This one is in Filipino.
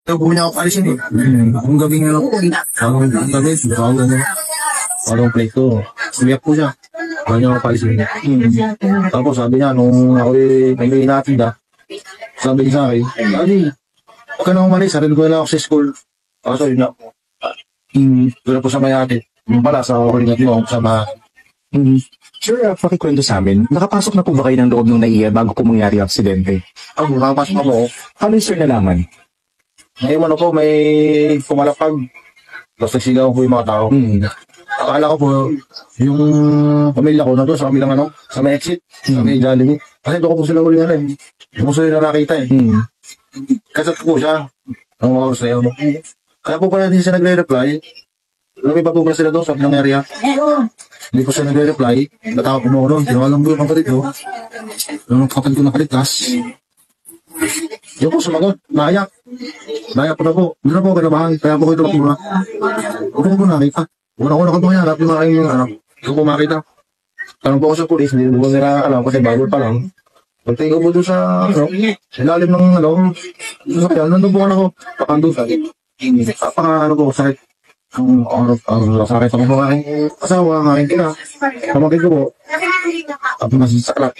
Ito, bumili ako palisin eh. Ang gabi nga ako. Ang gabi, parang plate ko. Sumiyak po siya. Ayaw niya ako palisin. Tapos sabi niya, nung ako may inatinda, sabi niya sa akin, Adi, huwag ka na umalis, sarili ko na ako sa school. Kaso yun na po. Doon po sa mayate. Yung pala sa original mo, sa mga... Sir, pakikwento sa amin, nakapasok na po ba kayo ng loob ng NAIA bago po mangyari ang aksidente? Ako, nakapasok ako. Ano yung sir nalaman? Ngayon ano po, may pumalapag. Tapos nagsigaw po yung mga tao. Akala ko po, yung pamilya ko na doon sa kamilang ano, sa may exit, sa may Jollibee. Kasi doon ko po sila uli na rin. Doon ko sila nakakita eh. Kasat ko po siya. Ang mga oras na yun. Kaya po pala hindi siya nagre-reply. Lumi pa po pala sila doon sa kamilang area. Hindi po siya nagre-reply. Natawag ko mo doon. Tinawalang po yung kapatid ko. Nung kapatid ko nakaligtas. Yung po sumagot. Naiyak. Naiyak po na po. Hindi na po kinabahan. Kaya po ko ito muna. Huwag po nakita. Una-una ko po yan. Rapin mga yung ano. Hindi ko po makita. Tanong po ako sa pulis. Hindi po nila alam kasi bago pa lang. Pagtingin ko po doon sa ano. Ilalim ng ano. Kaya nandun po ako. Pakandusan. Ano po sakit. Ang sakit ako po aking asawa. Ang aking kina. Pamangkin ko po. Tapos nasa saklat.